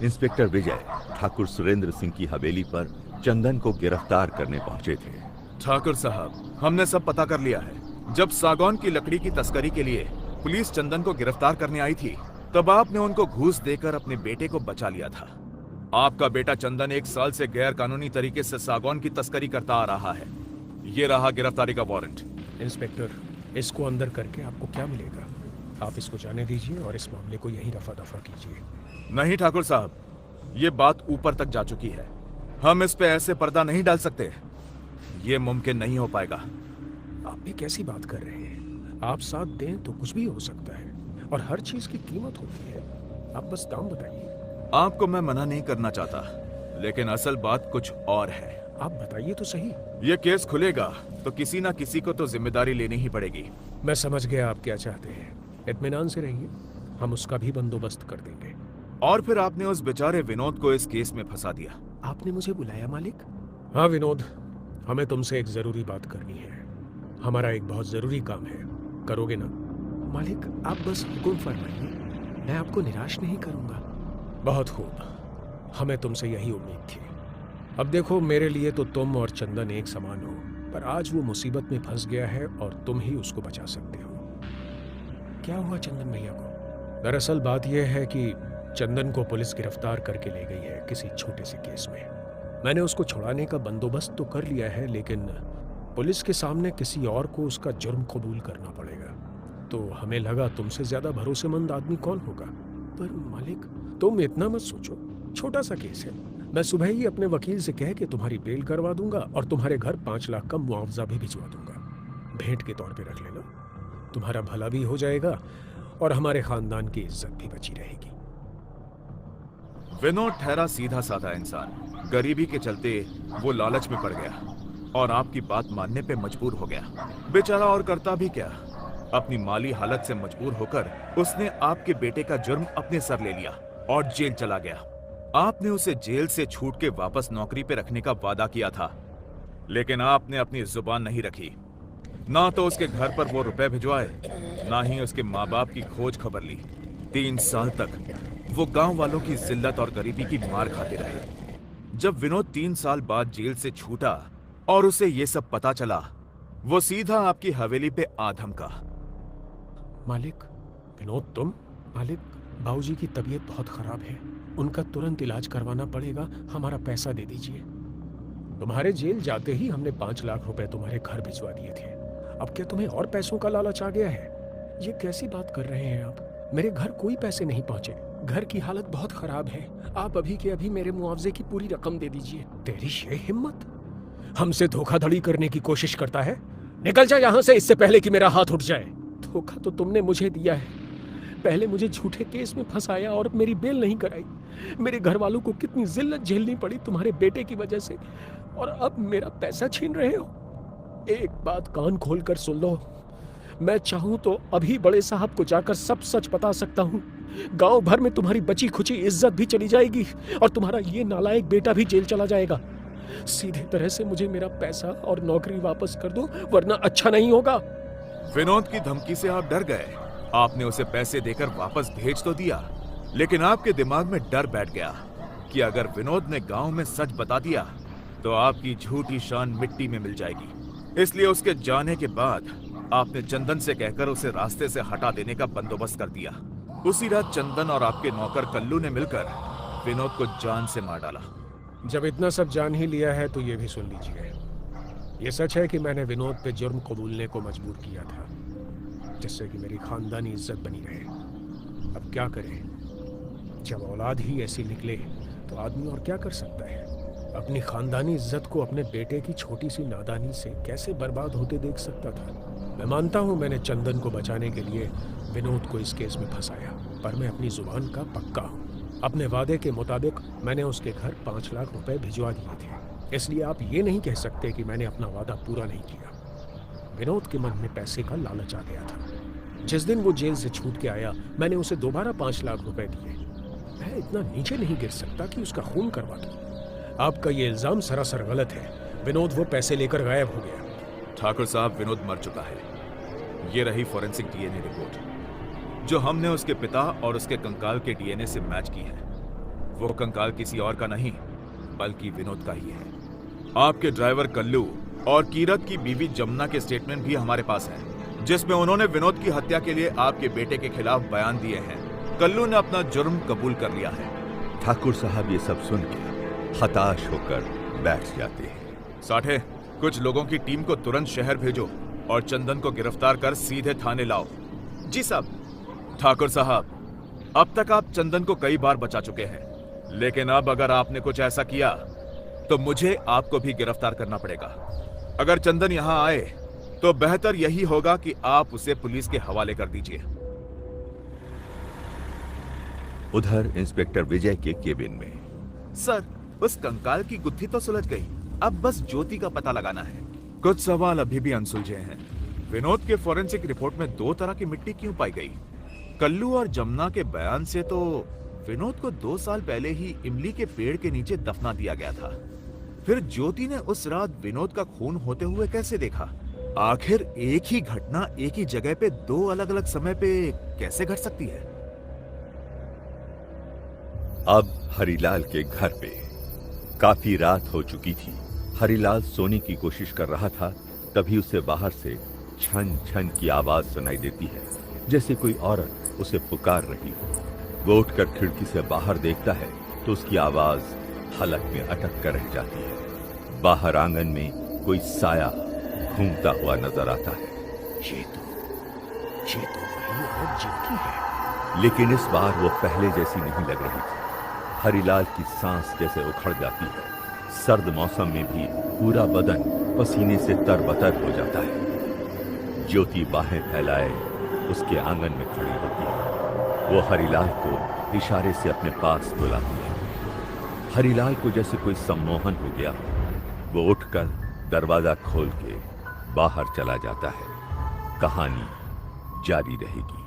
Inspector Vijay Thakur Surendra Singh की हवेली पर चंदन को गिरफ्तार करने पहुंचे थे। ठाकुर साहब, हमने सब पता कर लिया है। जब सागौन की लकड़ी की तस्करी के लिए पुलिस चंदन को गिरफ्तार करने आई थी, तब आपने उनको घूस देकर अपने बेटे को बचा लिया था। आपका बेटा चंदन 1 साल से गैर कानूनी तरीके से सागौन की तस्करी करता आ रहा है। ये रहा गिरफ्तारी का वारंट। इंस्पेक्टर, इसको अंदर करके आपको क्या मिलेगा? आप इसको जाने दीजिए और इस मामले को यहीं रफा दफा कीजिए। नहीं ठाकुर साहब, ये बात ऊपर तक जा चुकी है। हम इस पे ऐसे पर्दा नहीं डाल सकते। ये मुमकिन नहीं हो पाएगा। आप भी कैसी बात कर रहे हैं? आप साथ दें तो कुछ भी हो सकता है, और हर चीज की कीमत होती है। आप बस दाम बताइए। आपको मैं मना नहीं करना चाहता, लेकिन असल बात कुछ और है। आप बताइए तो सही। ये केस खुलेगा तो किसी ना किसी को तो जिम्मेदारी लेनी ही पड़ेगी। मैं समझ गया आप क्या चाहते हैं। इत्मीनान से रहिए, हम उसका भी बंदोबस्त कर देंगे। और फिर आपने उस बेचारे विनोद को इस केस में फंसा दिया। आपने मुझे बुलाया मालिक? हाँ विनोद, हमें तुमसे एक जरूरी बात करनी है। हमारा एक बहुत जरूरी काम है, करोगे ना? मालिक, आप बस हुक्म फरमाइए, मैं आपको निराश नहीं करूंगा। बहुत खूब, हमें तुमसे यही उम्मीद थी। अब देखो, मेरे लिए तो तुम और चंदन एक समान हो, पर आज वो मुसीबत में फंस गया है और तुम ही उसको बचा सकते हो। क्या हुआ चंदन भैया को? दरअसल बात यह है कि चंदन को पुलिस गिरफ्तार करके ले गई है किसी छोटे से केस में। मैंने उसको छुड़ाने का बंदोबस्त तो कर लिया है, लेकिन पुलिस के सामने किसी और को उसका जुर्म कबूल करना पड़ेगा। तो हमें लगा तुमसे ज्यादा भरोसेमंद आदमी कौन होगा। पर मालिक, तुम इतना मत सोचो, छोटा सा केस है। मैं सुबह ही अपने वकील से कह के तुम्हारी बेल करवा दूंगा और तुम्हारे घर 5 लाख का मुआवजा भी भिजवा दूंगा। भेंट के तौर पे रख लेना, तुम्हारा भला भी हो जाएगा और हमारे खानदान की इज्जत भी बची रहेगी। विनोद ठहरा सीधा साधा इंसान। गरीबी के चलते वो लालच में पड़ गया और आपकी बात मानने पे मजबूर हो गया। बेचारा और करता भी क्या, अपनी माली हालत से मजबूर होकर उसने आपके बेटे का जुर्म अपने सर ले लिया और जेल चला गया। आपने उसे जेल से छूट के वापस नौकरी पे रखने का वादा किया था, लेकिन आपने अपनी जुबान नहीं रखी। ना तो उसके घर पर वो रुपए भिजवाए, ना ही उसके माँ बाप की खोज खबर ली। 3 साल तक वो गांव वालों की जिल्लत और गरीबी की मार खाते रहे। जब विनोद 3 साल बाद जेल से छूटा और उसे ये सब पता चला, वो सीधा आपकी हवेली पे आ धमका। मालिक, विनोद तुम? मालिक, बाबूजी की तबीयत बहुत खराब है, उनका तुरंत इलाज करवाना पड़ेगा, हमारा पैसा दे दीजिए। तुम्हारे जेल जाते ही हमने 5 लाख रुपए तुम्हारे घर भिजवा दिए थे। अब क्या तुम्हें और पैसों का लालच आ गया है? ये कैसी बात कर रहे हैं आप? मेरे घर कोई पैसे नहीं पहुंचे, घर की हालत बहुत खराब है। आप अभी के अभी मेरे मुआवजे की पूरी रकम दे दीजिए। तेरी ये हिम्मत? हमसे धोखाधड़ी करने की कोशिश करता है? निकल जा यहाँ से, इससे पहले कि मेरा हाथ उठ जाए। धोखा तो तुमने मुझे दिया है। पहले मुझे झूठे केस में फंसाया और मेरी बेल नहीं कराई। मेरे घर वालों को कितनी जिल्लत झेलनी पड़ी तुम्हारे बेटे की वजह से, और अब मेरा पैसा छीन रहे हो। एक बात कान खोल कर सुन लो, मैं चाहूं तो अभी बड़े साहब को जाकर सब सच बता सकता हूं। गांव भर में तुम्हारी बची खुची इज्जत भी चली जाएगी और तुम्हारा ये नालायक बेटा भी जेल चला जाएगा। सीधे तरह से मुझे मेरा पैसा और नौकरी वापस कर दो, वरना अच्छा नहीं होगा। विनोद की धमकी से आप डर गए। आपने उसे पैसे देकर वापस भेज तो दिया, लेकिन आपके दिमाग में डर बैठ गया कि अगर विनोद ने गांव में सच बता दिया तो आपकी झूठी शान मिट्टी में मिल जाएगी। इसलिए उसके जाने के बाद आपने चंदन से कहकर उसे रास्ते से हटा देने का बंदोबस्त कर दिया। उसी रात चंदन और आपके नौकर कल्लू ने मिलकर विनोद को जान से मार डाला। जब इतना सब जान ही लिया है तो ये भी सुन लीजिए। ये सच है कि मैंने विनोद पे जुर्म कबूलने को मजबूर किया था, जिससे कि मेरी खानदानी इज्जत बनी रहे। अब क्या करें, जब औलाद ही ऐसी निकले तो आदमी और क्या कर सकता है। अपनी खानदानी इज्जत को अपने बेटे की छोटी सी नादानी से कैसे बर्बाद होते देख सकता था। मैं मानता हूँ मैंने चंदन को बचाने के लिए विनोद को इस केस में फंसाया, पर मैं अपनी जुबान का पक्का हूँ। अपने वादे के मुताबिक मैंने उसके घर 5 लाख रुपए भिजवा दिए थे, इसलिए आप ये नहीं कह सकते कि मैंने अपना वादा पूरा नहीं किया। विनोद के मन में पैसे का लालच आ गया था। जिस दिन वो जेल से छूट के आया, मैंने उसे दोबारा 5 लाख रुपए दिए। मैं इतना नीचे नहीं गिर सकता कि उसका खून करवा दूं। आपका ये इल्जाम सरासर गलत है। विनोद वो पैसे लेकर गायब हो गया। ठाकुर साहब, विनोद मर चुका है। ये रही फॉरेंसिक डीएनए रिपोर्ट जो हमने उसके पिता और उसके कंकाल के डीएनए से मैच की है। वो कंकाल किसी और का नहीं बल्कि विनोद का ही है। आपके ड्राइवर कल्लू और कीरत की बीवी जमुना के स्टेटमेंट भी हमारे पास हैं, जिसमें उन्होंने विनोद की हत्या के लिए आपके बेटे के खिलाफ बयान दिए हैं। कल्लू ने अपना जुर्म कबूल कर लिया है। ठाकुर साहब ये सब सुन के हताश होकर बैठ जाते हैं। साठे, कुछ लोगों की टीम को तुरंत शहर भेजो और चंदन को गिरफ्तार कर सीधे थाने लाओ। जी साहब। ठाकुर साहब, अब तक आप चंदन को कई बार बचा चुके हैं, लेकिन अब अगर आपने कुछ ऐसा किया तो मुझे आपको भी गिरफ्तार करना पड़ेगा। अगर चंदन यहां आए तो बेहतर यही होगा कि आप उसे पुलिस के हवाले कर दीजिए। उधर इंस्पेक्टर विजय के केबिन में। सर, उस कंकाल की गुत्थी तो सुलझ गई, अब बस ज्योति का पता लगाना है। कुछ सवाल अभी भी अनसुलझे हैं। विनोद के फॉरेंसिक रिपोर्ट में 2 तरह की मिट्टी क्यों पाई गई? कल्लू और जमुना के बयान से तो विनोद को 2 साल पहले ही इमली के पेड़ के नीचे दफना दिया गया था। फिर ज्योति ने उस रात विनोद का खून होते हुए कैसे देखा? आखिर एक ही घटना एक ही जगह पे 2 अलग-अलग समय पे कैसे घट सकती है? अब हरिलाल के घर पे काफी रात हो चुकी थी। हरिलाल सोने की कोशिश कर रहा था, तभी उसे बाहर से छन छन की आवाज सुनाई देती है, जैसे कोई औरत उसे पुकार रही हो। वो उठकर खिड़की से बाहर देखता है तो उसकी आवाज हलक में अटक कर रह जाती है। बाहर आंगन में कोई साया घूमता हुआ नजर आता है। ये तो वही औरत जिनकी है। लेकिन इस बार वो पहले जैसी नहीं लग रही थी। हरिलाल की सांस जैसे उखड़ जाती है। सर्द मौसम में भी पूरा बदन पसीने से तरबतर हो जाता है। ज्योति बाहें फैलाए उसके आंगन में खड़ी होती है। वो हरिलाल को इशारे से अपने पास बुलाती है। हरिलाल को जैसे कोई सम्मोहन हो गया। वो उठकर दरवाजा खोल के बाहर चला जाता है। कहानी जारी रहेगी।